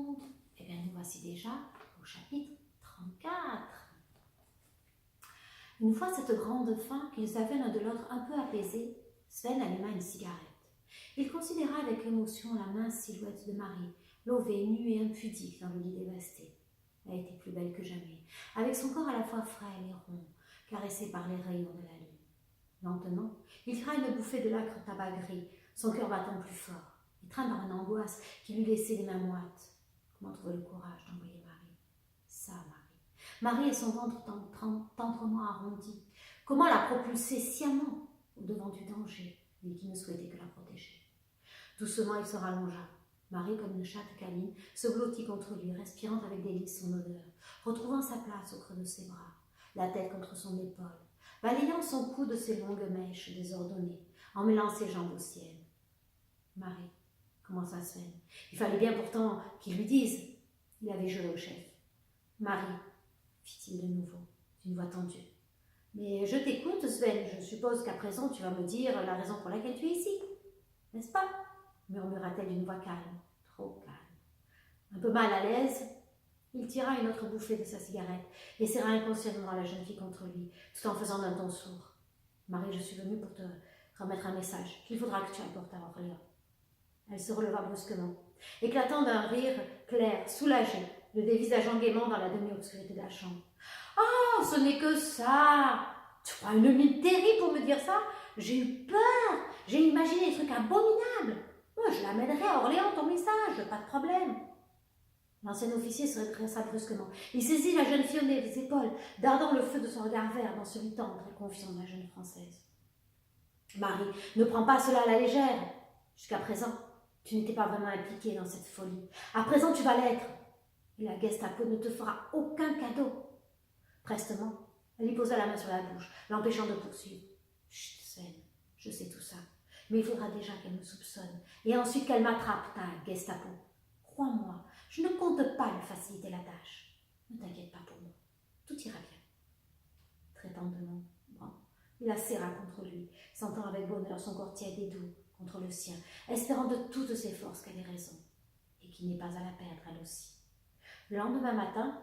monde. Eh bien, nous voici déjà au chapitre 34. Une fois cette grande faim qu'ils avaient l'un de l'autre un peu apaisée, Sven alluma une cigarette. Il considéra avec émotion la mince silhouette de Marie, levée, nue et impudique dans le lit dévasté. Elle était plus belle que jamais, avec son corps à la fois frêle et rond, caressé par les rayons de la lune. Lentement, il tira une bouffée de l'âcre tabac gris, son cœur battant plus fort, étreint par une angoisse qui lui laissait les mains moites. Comment trouver le courage d'envoyer Marie? Ça, Marie et son ventre tendrement arrondi. Comment la propulser sciemment au-devant du danger, lui qui ne souhaitait que la protéger? Doucement, il se rallongea. Marie, comme une chatte câline, se blottit contre lui, respirant avec délice son odeur, retrouvant sa place au creux de ses bras, la tête contre son épaule, balayant son cou de ses longues mèches désordonnées, emmêlant ses jambes aux siennes. Marie, commença Sven. Il fallait bien pourtant qu'il lui dise. Il avait juré au chef. Marie, fit-il de nouveau, d'une voix tendue. Mais je t'écoute, Sven. Je suppose qu'à présent tu vas me dire la raison pour laquelle tu es ici. N'est-ce pas? Murmura-t-elle d'une voix calme, trop calme. Un peu mal à l'aise, il tira une autre bouffée de sa cigarette et serra inconsciemment la jeune fille contre lui, tout en faisant d'un ton sourd. Marie, je suis venue pour te remettre un message qu'il faudra que tu apportes à Orléans. Elle se releva brusquement, éclatant d'un rire clair, soulagé, le dévisageant gaiement dans la demi-obscurité de la chambre. « Oh, ce n'est que ça! Tu crois une mine terrible pour me dire ça? J'ai eu peur! J'ai imaginé des trucs abominables! Moi, je l'amènerai à Orléans, ton message, pas de problème! » L'ancien officier se redressa brusquement. Il saisit la jeune fille des épaules, dardant le feu de son regard vert dans celui tendre et confiant de la jeune Française. « Marie, ne prends pas cela à la légère. Jusqu'à présent, tu n'étais pas vraiment impliquée dans cette folie. À présent, tu vas l'être. Et la Gestapo ne te fera aucun cadeau. » Prestement, elle lui posa la main sur la bouche, l'empêchant de poursuivre. « Chut, Sven, je sais tout ça. Mais il faudra déjà qu'elle me soupçonne. Et ensuite qu'elle m'attrape, ta Gestapo. Crois-moi, je ne compte pas lui faciliter la tâche. Ne t'inquiète pas pour moi. Tout ira bien. » Très tendrement, il la serra contre lui, sentant avec bonheur son corps tiède et doux contre le sien, espérant de toutes ses forces qu'elle ait raison, et qu'il n'ait pas à la perdre elle aussi. Le lendemain matin,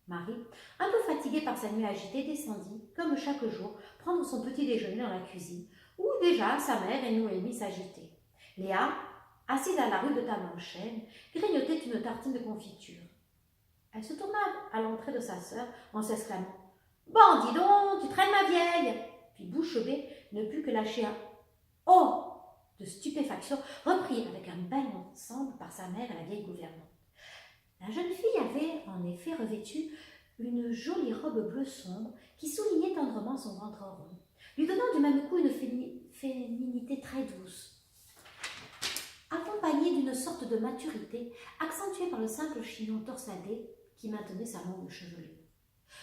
Marie, un peu fatiguée par sa nuit agitée, descendit, comme chaque jour, prendre son petit déjeuner dans la cuisine, où déjà sa mère et Noémie s'agitaient. Léa, assise à la rue de Table-en-Chêne, grignotait une tartine de confiture. Elle se tourna à l'entrée de sa sœur en s'exclamant « Bon, dis donc, tu traînes ma vieille !» Puis bouche bée ne put que lâcher un « Oh !» de stupéfaction, repris avec un bel ensemble par sa mère et la vieille gouvernante. La jeune fille avait en effet revêtu une jolie robe bleu sombre qui soulignait tendrement son ventre rond, lui donnant du même coup une féminité très douce, accompagnée d'une sorte de maturité accentuée par le simple chignon torsadé qui maintenait sa longue chevelure.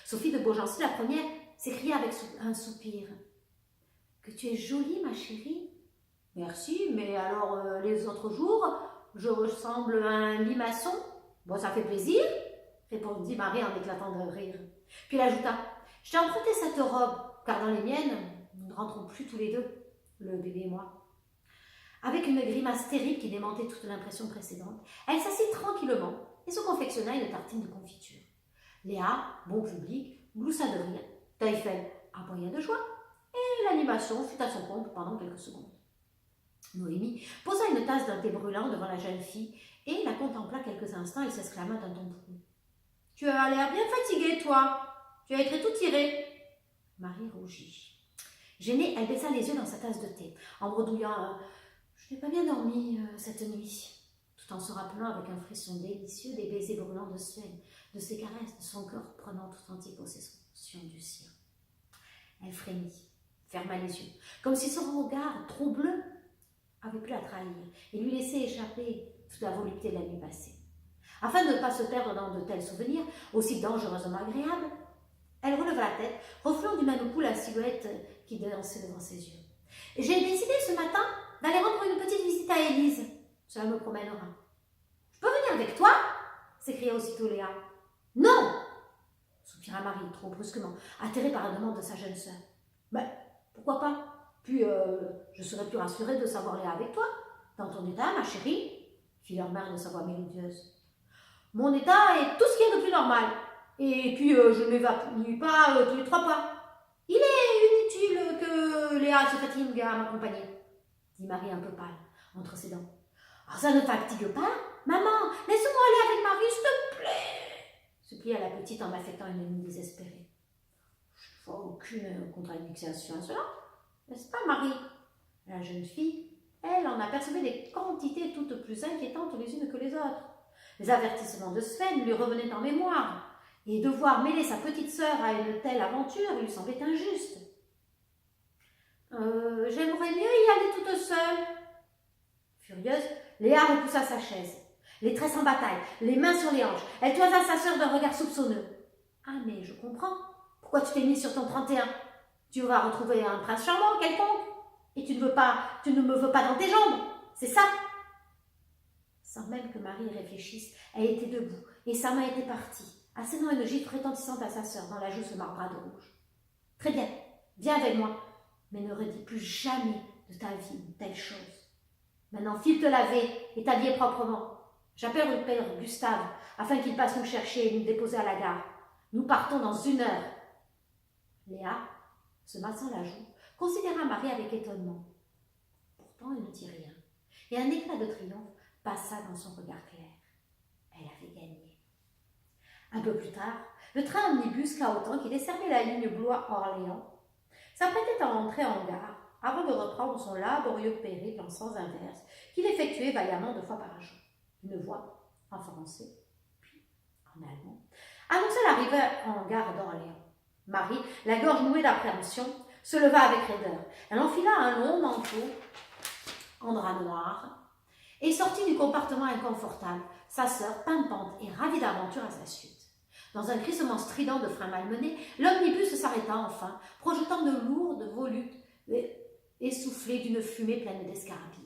Sophie de Beaugency, la première, s'écria avec un soupir. « Que tu es jolie, ma chérie !»« Merci, mais alors les autres jours, je ressemble à un limaçon. Bon, ça fait plaisir, » répondit Marie en éclatant de rire. Puis elle ajouta, « Je t'ai emprunté cette robe, car dans les miennes, nous ne rentrons plus tous les deux, le bébé et moi. » Avec une grimace terrible qui démentait toute l'impression précédente, elle s'assit tranquillement et se confectionna une tartine de confiture. Léa, bon public, gloussa de rire. Taillefer aboya de joie et l'animation fut à son compte pendant quelques secondes. Noémie posa une tasse d'un thé brûlant devant la jeune fille et la contempla quelques instants et s'exclama d'un ton brûlé. « Tu as l'air bien fatiguée, toi. Tu as été tout tirée. » Marie rougit. Gênée, elle baissa les yeux dans sa tasse de thé, en bredouillant « Je n'ai pas bien dormi cette nuit », tout en se rappelant avec un frisson délicieux des baisers brûlants de Sven, de ses caresses, de son corps prenant toute entière possession du sien. Elle frémit, ferma les yeux, comme si son regard trop bleu avait pu la trahir et lui laisser échapper toute la volupté de la nuit passée. Afin de ne pas se perdre dans de tels souvenirs, aussi dangereusement agréables, elle releva la tête, refoulant du même coup la silhouette qui dansait devant ses yeux. « J'ai décidé ce matin d'aller rendre une petite visite à Élise. Cela me promènera. »« Je peux venir avec toi ?» s'écria aussitôt Léa. « Non !» soupira Marie, trop brusquement, atterrée par la demande de sa jeune sœur. « Ben, pourquoi pas ? Puis, je serais plus rassurée de savoir Léa avec toi, dans ton état, ma chérie, » fit leur mère de sa voix mélodieuse. Mon état est tout ce qu'il y a de plus normal. Et puis, je ne m'évanouis pas tous les 3 pas. Il est inutile que Léa se fatigue à m'accompagner, dit Marie un peu pâle, entre ses dents. Ah, ça ne fatigue pas? Maman, laisse-moi aller avec Marie, s'il te plaît, supplia la petite en affectant une mine désespérée. Je ne vois aucune contradiction à cela, n'est-ce pas, Marie? La jeune fille, elle, en apercevait des quantités toutes plus inquiétantes les unes que les autres. Les avertissements de Sven lui revenaient en mémoire, et devoir mêler sa petite sœur à une telle aventure lui semblait injuste. J'aimerais mieux y aller toute seule. Furieuse, Léa repoussa sa chaise, les tresses en bataille, les mains sur les hanches. Elle toisa sa sœur d'un regard soupçonneux. Ah, mais je comprends. Pourquoi tu t'es mise sur ton 31? Tu vas retrouver un prince charmant quelconque, et tu ne me veux pas dans tes jambes, c'est ça? Sans même que Marie réfléchisse, elle était debout, et sa main était partie, assénant une gifle retentissante à sa sœur dans la joue se marbrade rouge. Très bien, viens avec moi, mais ne redis plus jamais de ta vie une telle chose. Maintenant, file te laver et t'habiller proprement. J'appelle le père Gustave afin qu'il passe nous chercher et nous déposer à la gare. Nous partons dans 1 heure. Léa, se massant la joue, considéra Marie avec étonnement. Pourtant, elle ne dit rien, et un éclat de triomphe passa dans son regard clair. Elle avait gagné. Un peu plus tard, le train omnibus cahotant qui desservait la ligne Blois-Orléans s'apprêtait à entrer en gare avant de reprendre son laborieux périple en sens inverse qu'il effectuait vaillamment 2 fois par jour. Une voix, en français, puis en allemand, annonçait l'arrivée en gare d'Orléans. Marie, la gorge nouée d'appréhension, se leva avec raideur. Elle enfila un long manteau en drap noir et sortit du compartiment inconfortable, sa sœur pimpante et ravie d'aventure à sa suite. Dans un crissement strident de freins malmenés, l'omnibus s'arrêta enfin, projetant de lourdes volutes essoufflées d'une fumée pleine d'escarbilles.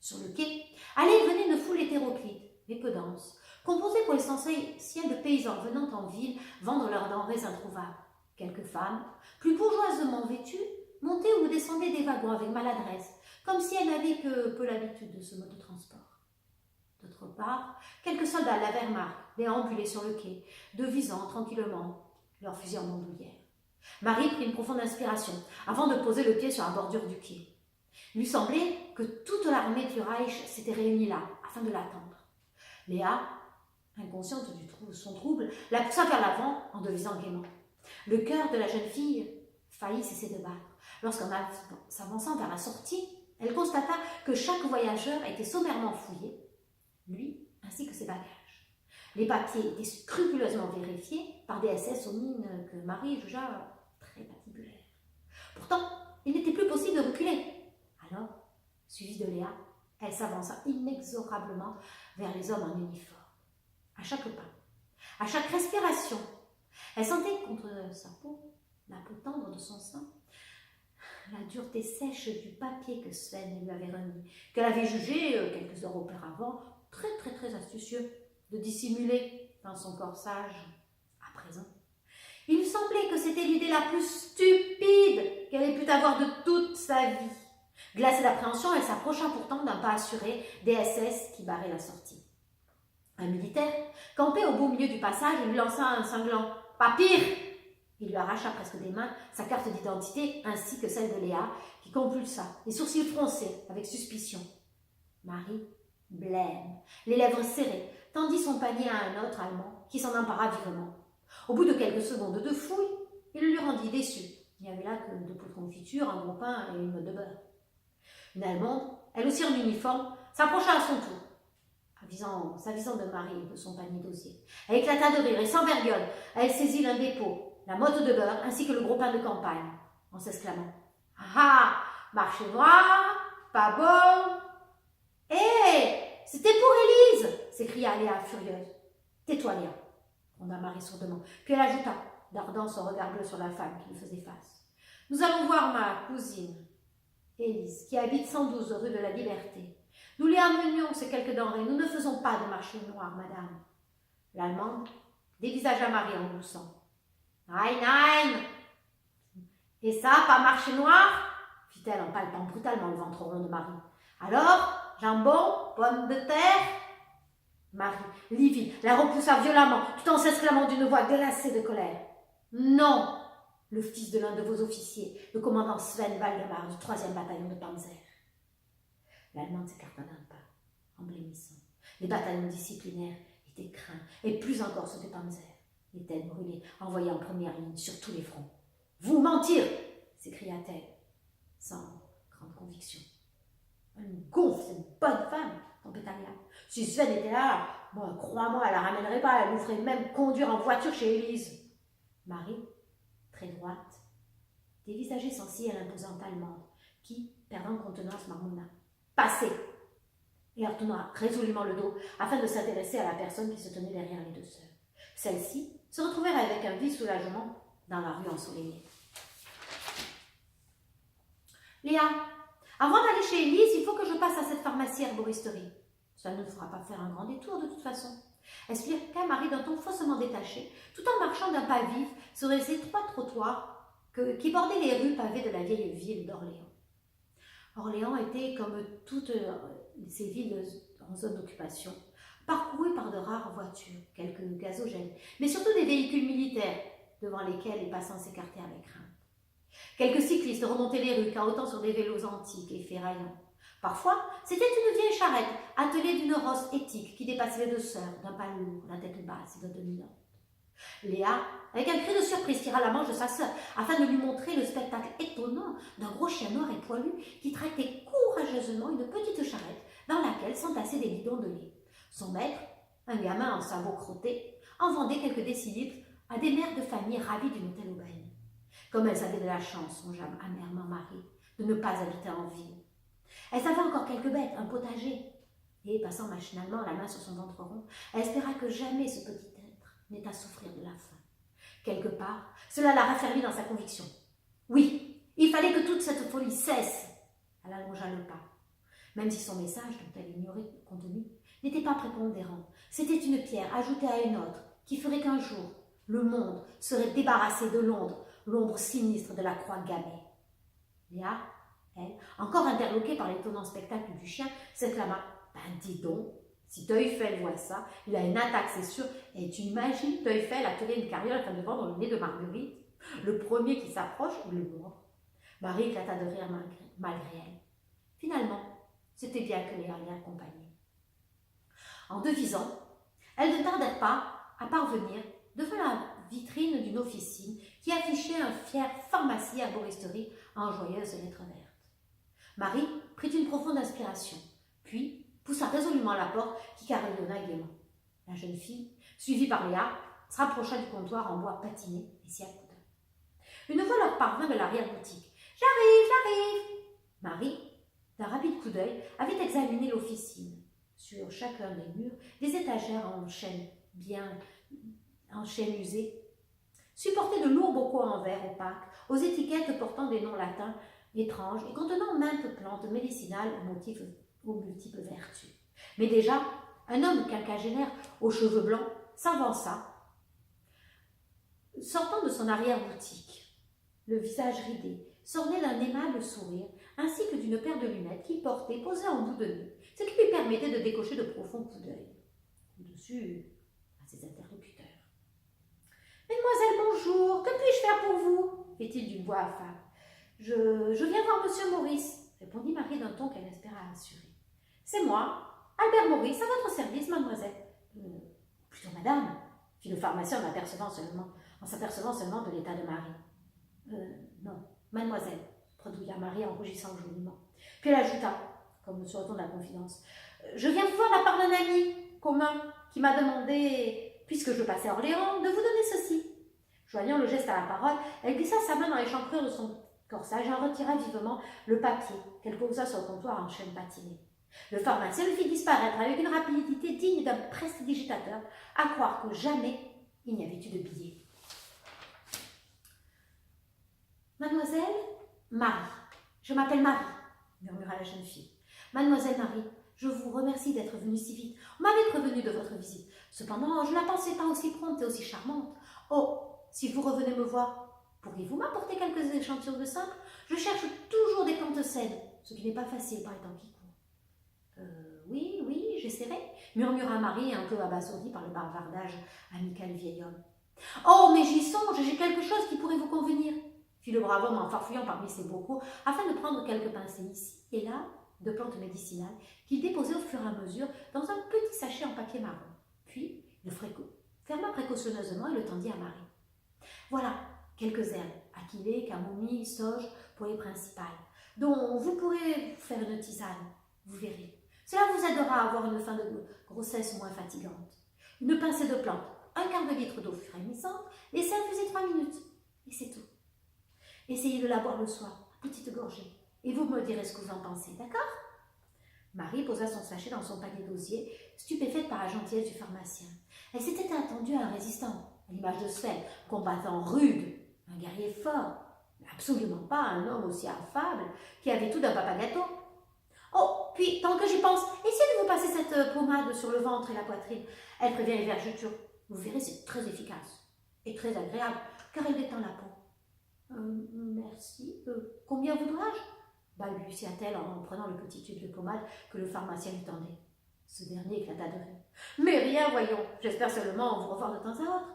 Sur le quai, allait et venait une foule hétéroclite, mais peu dense, composée pour l'essentiel de paysans venant en ville vendre leurs denrées introuvables. Quelques femmes, plus bourgeoisement vêtues, montaient ou descendaient des wagons avec maladresse, comme si elles n'avaient que peu l'habitude de ce mode de transport. D'autre part, quelques soldats de la Wehrmacht déambulaient sur le quai, devisant tranquillement leur fusil en bandoulière. Marie prit une profonde inspiration avant de poser le pied sur la bordure du quai. Il lui semblait que toute l'armée du Reich s'était réunie là, afin de l'attendre. Léa, inconsciente de son trouble, la poussa vers l'avant en devisant gaiement. Le cœur de la jeune fille faillit cesser de battre, lorsqu'en s'avançant vers la sortie, elle constata que chaque voyageur était sommairement fouillé, lui ainsi que ses bagages. Les papiers étaient scrupuleusement vérifiés par des SS aux mines que Marie jugea très patibulaires. Pourtant, il n'était plus possible de reculer. Alors, suivie de Léa, elle s'avança inexorablement vers les hommes en uniforme. À chaque pas, à chaque respiration, elle sentait contre sa peau, la peau tendre de son sein, la dureté sèche du papier que Sven lui avait remis, qu'elle avait jugé, quelques heures auparavant, très astucieux de dissimuler dans son corsage. À présent, il lui semblait que c'était l'idée la plus stupide qu'elle ait pu avoir de toute sa vie. Glacée d'appréhension, elle s'approcha pourtant d'un pas assuré des SS qui barraient la sortie. Un militaire, campé au beau milieu du passage, lui lança un cinglant « Pas pire !» Il lui arracha presque des mains sa carte d'identité ainsi que celle de Léa, qui compulsa, les sourcils froncés avec suspicion. Marie, blême, les lèvres serrées, tendit son panier à un autre Allemand qui s'en empara vivement. Au bout de quelques secondes de fouille, il le lui rendit déçu. Il n'y avait là que de pots de confiture, un gros pain et une mode de beurre. Une Allemande, elle aussi en uniforme, s'approcha à son tour, s'avisant de Marie et de son panier d'osier. Elle éclata de rire et sans vergogne, elle saisit l'un des pots, la motte de beurre ainsi que le gros pain de campagne, en s'exclamant « Ah ah, marché noir, pas bon !»« Hé, c'était pour Élise !» s'écria Léa furieuse. « Tais-toi, Léa !» gronda Marie sourdement, puis elle ajouta, dardant son regard bleu sur la femme qui lui faisait face. « Nous allons voir ma cousine, Élise, qui habite 112 rue de la Liberté. Nous lui amenions ces quelques denrées. Nous ne faisons pas de marché noir, madame. » L'Allemande dévisagea Marie en gloussant. « Nein !» « Et ça, pas marché noir ?» fit-elle en palpant brutalement le ventre rond de Marie. « Alors, jambon, pommes de terre ?» Marie, livide, la repoussa violemment, tout en s'exclamant d'une voix glacée de colère. « Non !» le fils de l'un de vos officiers, le commandant Sven Valdemar du 3e bataillon de Panzer. L'Allemande s'écarta d'un pas, en blêmissant. Les bataillons disciplinaires étaient craints, et plus encore ceux de Panzer. Les têtes brûlées, envoyées en première ligne sur tous les fronts. « Vous mentir !» s'écria-t-elle, sans grande conviction. « Une gonfle, une bonne femme !» tempêta Léa. « Si Sven était là, moi, crois-moi, elle la ramènerait pas, elle nous ferait même conduire en voiture chez Élise. » Marie, très droite, dévisageait sans ciller l'imposante Allemande, qui, perdant contenance, marmonna. « Passez !» et leur tourna résolument le dos afin de s'intéresser à la personne qui se tenait derrière les deux sœurs. Celles-ci se retrouvèrent avec un vif soulagement dans la rue ensoleillée. « Léa, avant d'aller chez Élise, il faut que je passe à cette pharmacie herboristerie. Ça ne nous fera pas faire un grand détour de toute façon. » expliqua Marie d'un ton faussement détaché, tout en marchant d'un pas vif sur les étroits trottoirs qui bordaient les rues pavées de la vieille ville d'Orléans. Orléans était, comme toutes ces villes en zone d'occupation, parcourue par de rares voitures, quelques gazogènes, mais surtout des véhicules militaires, devant lesquels les passants s'écartaient avec crainte. Quelques cyclistes remontaient les rues, cahotant sur des vélos antiques et ferraillants. Parfois, c'était une vieille charrette, attelée d'une rosse éthique qui dépassait les deux sœurs, d'un pas lourd, la tête basse et d'un dominante. Léa, avec un cri de surprise, tira la manche de sa sœur afin de lui montrer le spectacle étonnant d'un gros chien noir et poilu qui tractait courageusement une petite charrette dans laquelle s'entassaient des bidons de lait. Son maître, un gamin en sabot crotté, en vendait quelques décilitres à des mères de famille ravies d'une telle aubaine. Comme elles avaient de la chance, songea amèrement Marie, de ne pas habiter en ville. Elles avaient encore quelques bêtes, un potager. Et, passant machinalement la main sur son ventre rond, elle espéra que jamais ce petit être n'ait à souffrir de la faim. Quelque part, cela la raffermit dans sa conviction. Oui, il fallait que toute cette folie cesse. Elle allongea le pas. Même si son message, dont elle ignorait le contenu, n'était pas prépondérant, c'était une pierre ajoutée à une autre, qui ferait qu'un jour, le monde serait débarrassé de Londres, l'ombre sinistre de la croix gammée. Léa, elle, encore interloquée par l'étonnant spectacle du chien, s'exclama « Ben dis donc, si Teufel voit ça, il a une attaque, c'est sûr. Et tu imagines Teufel attirer une carriole afin de vendre le nez de Marguerite? Le premier qui s'approche, il le mord. » Marie éclata de rire malgré elle. Finalement, c'était bien que Léa l'y accompagnait. En devisant, elles ne tardèrent pas à parvenir devant la vitrine d'une officine qui affichait un fier pharmacie herboristerie en joyeuses lettres vertes. Marie prit une profonde inspiration, puis poussa résolument la porte qui carillonna gaiement. La jeune fille, suivie par Léa, se rapprocha du comptoir en bois patiné et s'y accouda. Une voix leur parvint de l'arrière-boutique. « J'arrive, j'arrive !» Marie, d'un rapide coup d'œil, avait examiné l'officine. Sur chacun des murs, des étagères en chêne usé supportaient de lourds bocaux en verre opaque, aux étiquettes portant des noms latins étranges et contenant maintes plantes médicinales aux multiples vertus. Mais déjà, un homme quinquagénaire aux cheveux blancs s'avança, sortant de son arrière-boutique. Le visage ridé s'ornait d'un aimable sourire, ainsi que d'une paire de lunettes qu'il portait posées en bout de nez, ce qui lui permettait de décocher de profonds coups d'œil au-dessus à ses interlocuteurs. « Mesdemoiselles, bonjour, que puis-je faire pour vous ?» fit-il d'une voix affable. « Je viens voir monsieur Maurice, » répondit Marie d'un ton qu'elle espéra assurer. « C'est moi, Albert Maurice, à votre service, mademoiselle. » Plutôt madame, fit le pharmacien en s'apercevant seulement de l'état de Marie. Non, mademoiselle, bredouilla Marie en rougissant joliment. Puis elle ajouta, comme sur le ton de la confidence, je viens vous voir de la part d'un ami commun qui m'a demandé, puisque je passais à Orléans, de vous donner ceci. Joignant le geste à la parole, elle glissa sa main dans l'échancrure de son corsage et en retira vivement le papier qu'elle posa sur le comptoir en chêne patiné. Le pharmacien le fit disparaître avec une rapidité digne d'un prestidigitateur, à croire que jamais il n'y avait eu de billets. Mademoiselle Marie, je m'appelle Marie, murmura la jeune fille. Mademoiselle Marie, je vous remercie d'être venue si vite. On m'avait prévenu de votre visite. Cependant, je ne la pensais pas aussi prompte et aussi charmante. Oh, si vous revenez me voir, pourriez-vous m'apporter quelques échantillons de simples? Je cherche toujours des plantes saines, ce qui n'est pas facile par les temps qui courent. Oui, j'essaierai. murmura Marie, un peu abasourdie par le bavardage amical du vieil homme. « Oh, mais j'y songe, j'ai quelque chose qui pourrait vous convenir !» fit le brave homme en farfouillant parmi ses bocaux, afin de prendre quelques pincées ici et là de plantes médicinales qu'il déposait au fur et à mesure dans un petit sachet en papier marron. Puis, il le ferma précautionneusement et le tendit à Marie. « Voilà, quelques herbes, aquilées, camomille, sauge pour les principales, dont vous pourrez faire une tisane, vous verrez. Cela vous aidera à avoir une fin de grossesse moins fatigante. Une pincée de plantes, un quart de litre d'eau frémissante, laissez infuser 3 minutes, et c'est tout. Essayez de la boire le soir, petite gorgée, et vous me direz ce que vous en pensez, d'accord ?» Marie posa son sachet dans son panier d'osier, stupéfaite par la gentillesse du pharmacien. Elle s'était attendue à un résistant, à l'image de Sven, combattant rude, un guerrier fort, mais absolument pas un homme aussi affable qui avait tout d'un papa gâteau. « Oh, puis, tant que j'y pense, essayez de vous passer cette pommade sur le ventre et la poitrine. Elle prévient les vergetures. Vous verrez, c'est très efficace et très agréable, car elle détend la peau. » Merci. Combien voudrais-je » balbutia-t-elle en prenant le petit tube de pommade que le pharmacien lui tendait. Ce dernier éclata de rire. « Mais rien, voyons, j'espère seulement vous revoir de temps à autre. »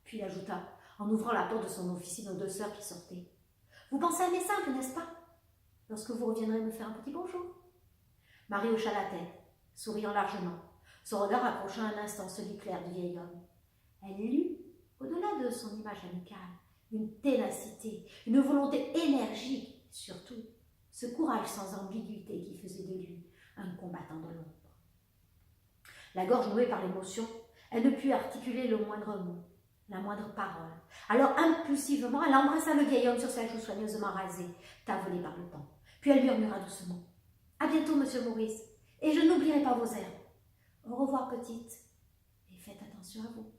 Puis il ajouta, en ouvrant la porte de son officine aux 2 sœurs qui sortaient. « Vous pensez à mes simples, n'est-ce pas? Lorsque vous reviendrez me faire un petit bonjour. » Marie hocha la tête, souriant largement, son regard accrochant un instant celui clair du vieil homme. Elle lut, au-delà de son image amicale, une ténacité, une volonté énergique, surtout ce courage sans ambiguïté qui faisait de lui un combattant de l'ombre. La gorge nouée par l'émotion, elle ne put articuler le moindre mot, la moindre parole. Alors impulsivement, elle embrassa le vieil homme sur sa joue soigneusement rasée, tavelée par le temps. Puis elle murmura doucement. « À bientôt, monsieur Maurice, et je n'oublierai pas vos herbes. Au revoir, petite, et faites attention à vous. »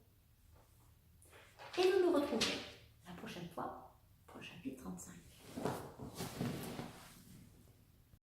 Et nous nous retrouverons la prochaine fois pour le chapitre 35.